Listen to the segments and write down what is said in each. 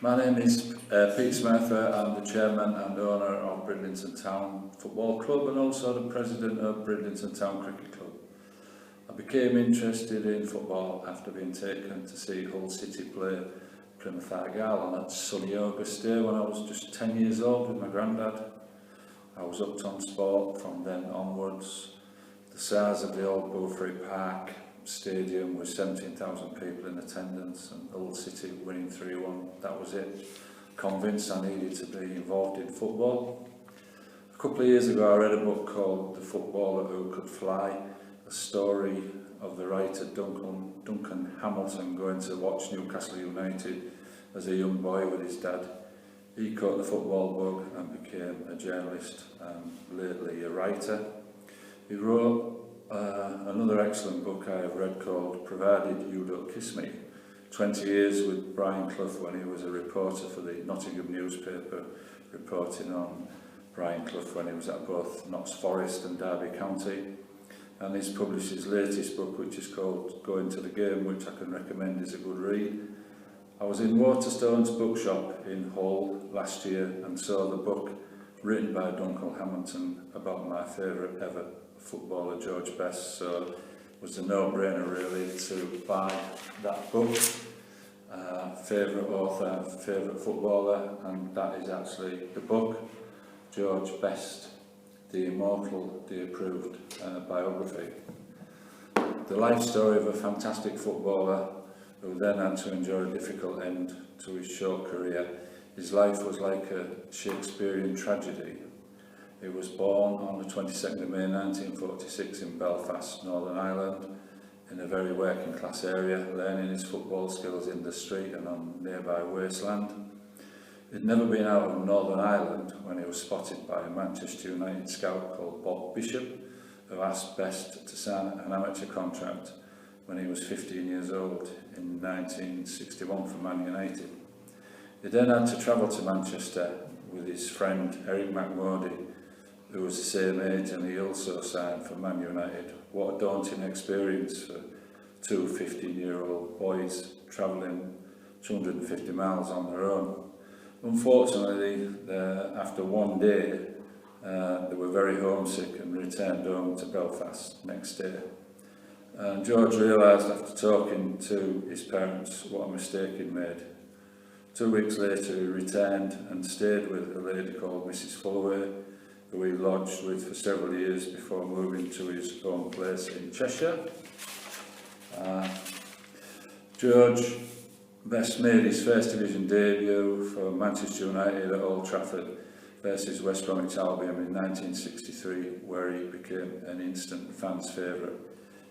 My name is Pete Smurthwaite. I'm the chairman and owner of Bridlington Town Football Club and also the president of Bridlington Town Cricket Club. I became interested in football after being taken to see Hull City play Plymouth Argyle on that sunny August day when I was just 10 years old with my granddad. I was hooked on sport from then onwards. The size of the old Bullfrey Park Stadium with 17,000 people in attendance and Hull City winning 3-1, that was it. Convinced I needed to be involved in football. A couple of years ago I read a book called The Footballer Who Could Fly, a story of the writer Duncan Hamilton going to watch Newcastle United as a young boy with his dad. He caught the football bug and became a journalist and lately a writer. He wrote another excellent book I have read called Provided You Don't Kiss Me, 20 years with Brian Clough when he was a reporter for the Nottingham newspaper, reporting on Brian Clough when he was at both Notts Forest and Derby County. And he's published his latest book, which is called Going to the Game, which I can recommend is a good read. I was in Waterstone's bookshop in Hull last year and saw the book written by Duncan Hamilton about my favourite ever footballer, George Best, so it was a no-brainer really to buy that book. Favourite author, favourite footballer, and that is actually the book, George Best, the Immortal, the Approved biography. The life story of a fantastic footballer who then had to endure a difficult end to his short career. His life was like a Shakespearean tragedy. He was born on the 22nd of May 1946 in Belfast, Northern Ireland, in a very working class area, learning his football skills in the street and on nearby wasteland. He'd never been out of Northern Ireland when he was spotted by a Manchester United scout called Bob Bishop, who asked Best to sign an amateur contract when he was 15 years old in 1961 for Man United. He then had to travel to Manchester with his friend Eric McMurdy, who was the same age, and he also signed for Man United. What a daunting experience for two 15-year-old boys travelling 250 miles on their own. Unfortunately, after one day, they were very homesick and returned home to Belfast next day. And George realised after talking to his parents what a mistake he'd made. 2 weeks later he returned and stayed with a lady called Mrs. Fullaway, who he lodged with for several years before moving to his own place in Cheshire. George Best made his first division debut for Manchester United at Old Trafford versus West Bromwich Albion in 1963, where he became an instant fans' favourite.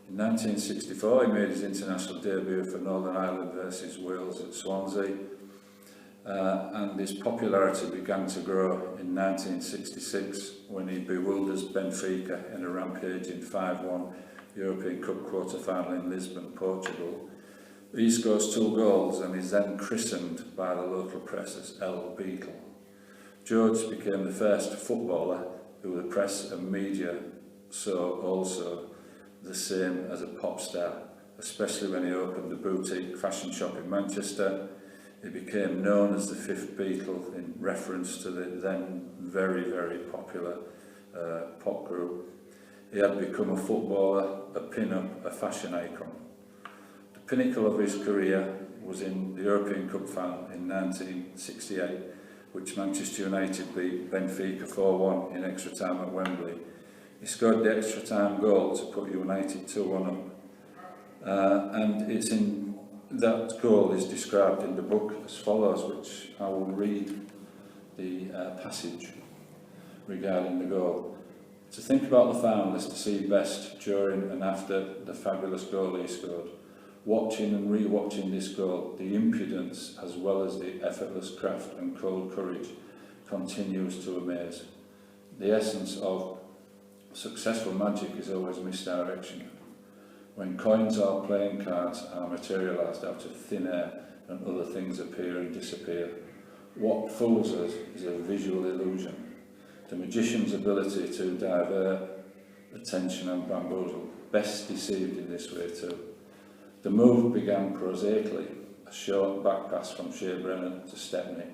In 1964 he made his international debut for Northern Ireland versus Wales at Swansea. And his popularity began to grow in 1966 when he bewilders Benfica in a rampaging 5-1 European Cup quarter-final in Lisbon, Portugal. He scores 2 goals and is then christened by the local press as El Beetle. George became the first footballer who the press and media saw also the same as a pop star, especially when he opened a boutique fashion shop in Manchester. He became known as the Fifth Beatle in reference to the then very, very popular pop group. He had become a footballer, a pin-up, a fashion icon. The pinnacle of his career was in the European Cup final in 1968, which Manchester United beat Benfica 4-1 in extra time at Wembley. He scored the extra time goal to put United 2-1 up. And it's in that goal is described in the book as follows, which I will read the passage regarding the goal. To think about the final is to see Best during and after the fabulous goal he scored. Watching and re-watching this goal, the impudence as well as the effortless craft and cold courage continues to amaze. The essence of successful magic is always misdirection. When coins or playing cards are materialised out of thin air and other things appear and disappear, what fools us is a visual illusion. The magician's ability to divert attention and bamboozle, Best deceived in this way too. The move began prosaically, a short back pass from Shea Brennan to Stepney,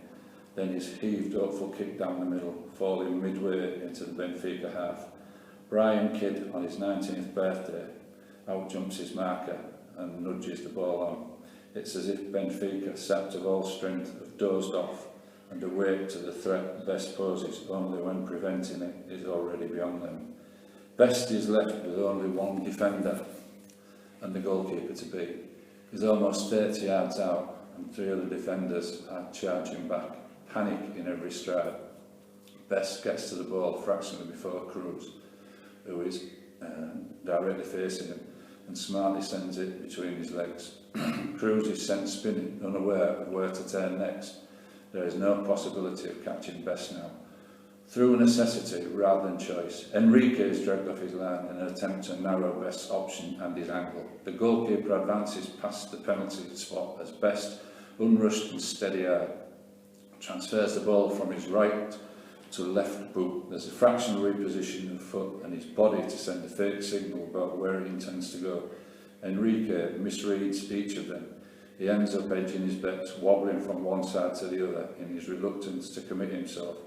then his heaved hopeful kick down the middle, falling midway into the Benfica half. Brian Kidd, on his 19th birthday, outjumps his marker and nudges the ball on. It's as if Benfica, sapped of all strength, have dozed off and awake to the threat Best poses only when preventing it is already beyond them. Best is left with only one defender and the goalkeeper to beat. He's almost 30 yards out and three other defenders are charging back, panic in every stride. Best gets to the ball fractionally before Cruz, who is directly facing him, and smartly sends it between his legs. Cruz is sent spinning, unaware of where to turn next. There is no possibility of catching Best now. Through necessity rather than choice, Enrique is dragged off his line in an attempt to narrow Best's option and his angle. The goalkeeper advances past the penalty spot as Best, unrushed and steady-eyed, transfers the ball from his right to left boot. There's a fractional reposition of foot and his body to send a fake signal about where he intends to go. Enrique misreads each of them. He ends up edging his bets, wobbling from one side to the other in his reluctance to commit himself.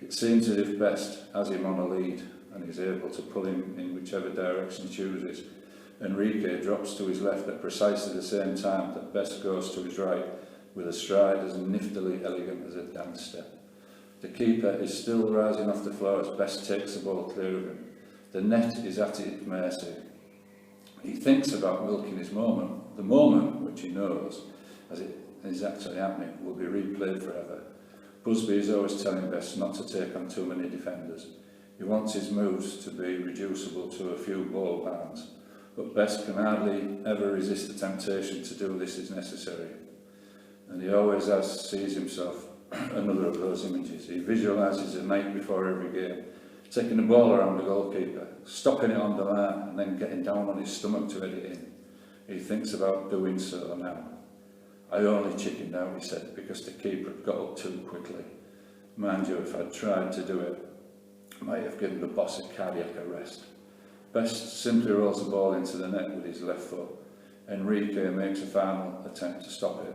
It seems as if Best has him on a lead and is able to pull him in whichever direction he chooses. Enrique drops to his left at precisely the same time that Best goes to his right, with a stride as niftily elegant as a dance step. The keeper is still rising off the floor as Best takes the ball clear of him. The net is at his mercy. He thinks about milking his moment. The moment, which he knows, as it is actually happening, will be replayed forever. Busby is always telling Best not to take on too many defenders. He wants his moves to be reducible to a few ball bounds, but Best can hardly ever resist the temptation to do this as necessary. And he always sees himself another of those images. He visualises the night before every game, taking the ball around the goalkeeper, stopping it on the line and then getting down on his stomach to head it in. He thinks about doing so now. I only chickened out, he said, because the keeper had got up too quickly. Mind you, if I'd tried to do it, I might have given the boss a cardiac arrest. Best simply rolls the ball into the net with his left foot. Enrique makes a final attempt to stop it,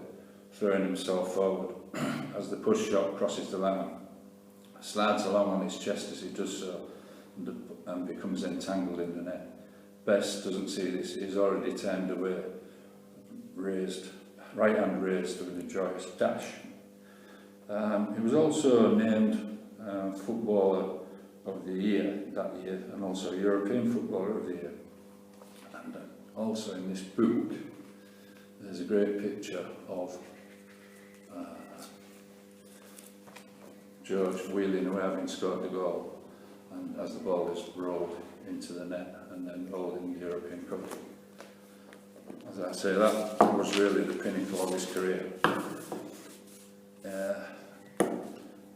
throwing himself forward as the push shot crosses the line. Slides along on his chest as he does so and becomes entangled in the net. Best doesn't see this. He's already turned away, right hand raised with a joyous dash. He was also named Footballer of the Year that year, and also European Footballer of the Year. And also in this book, there's a great picture of George wheeling away having scored the goal, and as the ball is rolled into the net and then holding the European Cup. As I say, that was really the pinnacle of his career.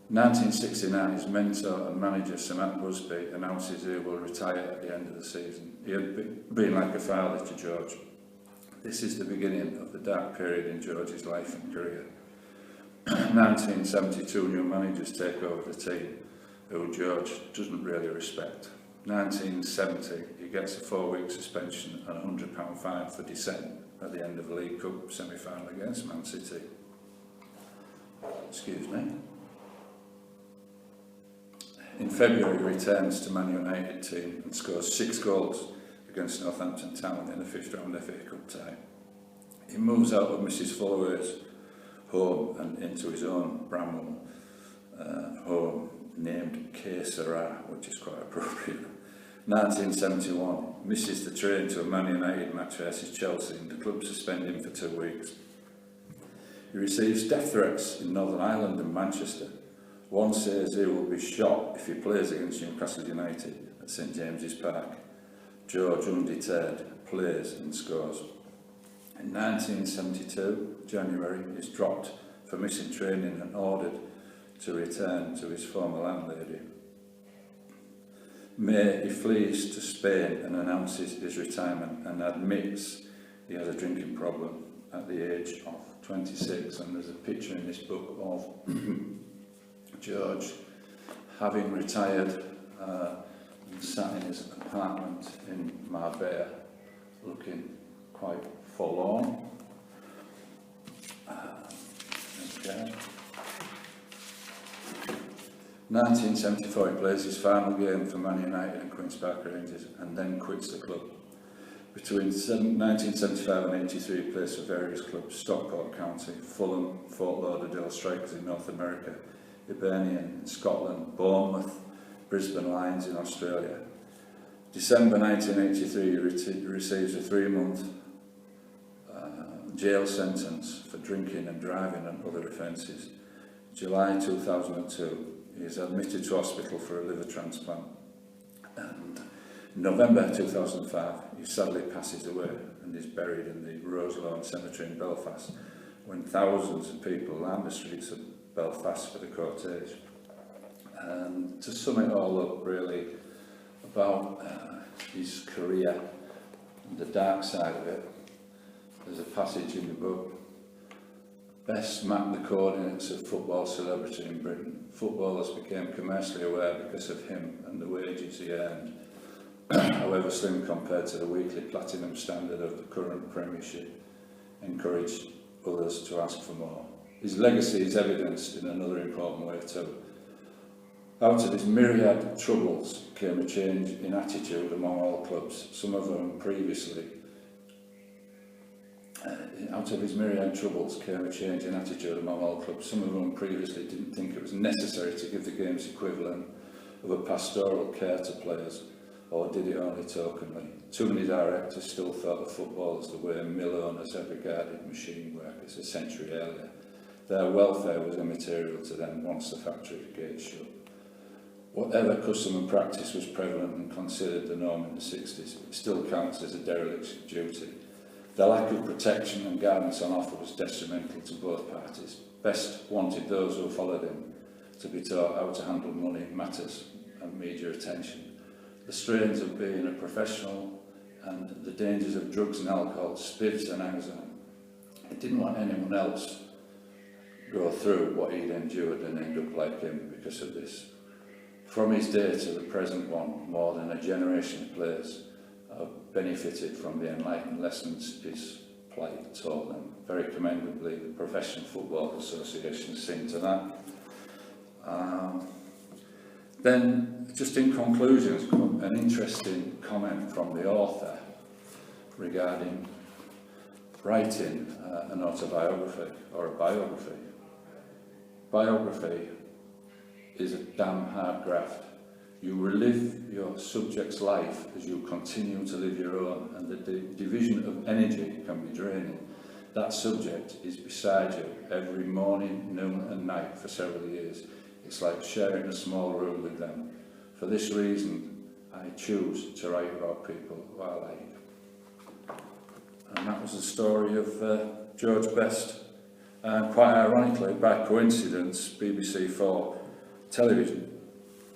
1969, his mentor and manager, Sir Matt Busby, announces he will retire at the end of the season. He had been like a father to George. This is the beginning of the dark period in George's life and career. 1972, new managers take over the team, who George doesn't really respect. 1970, he gets a 4-week suspension and a £100 fine for dissent at the end of the League Cup semi-final against Man City. Excuse me. In February, he returns to Man United team and scores 6 goals against Northampton Town in the 5th round FA Cup tie. He moves out of Mrs Fullaway's home and into his own Bramwell home named K. Sarah, which is quite appropriate. 1971, misses the train to a Man United match versus Chelsea and the club suspend him for 2 weeks. He receives death threats in Northern Ireland and Manchester. One says he will be shot if he plays against Newcastle United at St James's Park. George, undeterred, plays and scores. In 1972, January, he is dropped for missing training and ordered to return to his former landlady. May, he flees to Spain and announces his retirement and admits he has a drinking problem at the age of 26, and there's a picture in this book of George having retired and sat in his apartment in Marbella looking quite forlorn. Okay. 1974 he plays his final game for Man United and Queen's Park Rangers and then quits the club. Between 1975 and 83 he plays for various clubs: Stockport County, Fulham, Fort Lauderdale Strikers in North America, Hibernian in Scotland, Bournemouth, Brisbane Lions in Australia. December 1983 he receives a 3-month jail sentence for drinking and driving and other offences. July 2002 he is admitted to hospital for a liver transplant, and in November 2005 he sadly passes away and is buried in the Rose Lawn Cemetery in Belfast, when thousands of people lined the streets of Belfast for the cortege. And to sum it all up, really, about his career and the dark side of it, there's a passage in the book: Best mapped the coordinates of football celebrity in Britain. Footballers became commercially aware because of him and the wages he earned, however slim compared to the weekly platinum standard of the current Premiership, encouraged others to ask for more. His legacy is evidenced in another important way too. Out of his myriad troubles came a change in attitude among all clubs. Some of them previously didn't think it was necessary to give the game's equivalent of a pastoral care to players, or did it only tokenly. Too many directors still thought of football as the way mill owners had regarded machine workers a century earlier. Their welfare was immaterial to them once the factory gates shut. Whatever custom and practice was prevalent and considered the norm in the 60s, it still counts as a dereliction of duty. The lack of protection and guidance on offer was detrimental to both parties. Best wanted those who followed him to be taught how to handle money, matters and media attention. The strains of being a professional and the dangers of drugs and alcohol, spivs and anxiety. He didn't want anyone else go through what he'd endured and end up like him because of this. From his day to the present one, more than a generation of players have benefited from the enlightened lessons his plight taught them. Very commendably, the Professional Football Association has seen to that. Then, just in conclusion, an interesting comment from the author regarding writing an autobiography or a biography. Biography is a damn hard graft. You relive your subject's life as you continue to live your own, and the division of energy can be draining. That subject is beside you every morning, noon and night for several years. It's like sharing a small room with them. For this reason, I choose to write about people who I like. And that was the story of George Best. And quite ironically, by coincidence, BBC4 television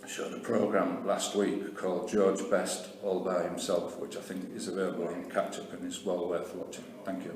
showed a programme last week called George Best All By Himself, which I think is available on Catch Up and is well worth watching. Thank you.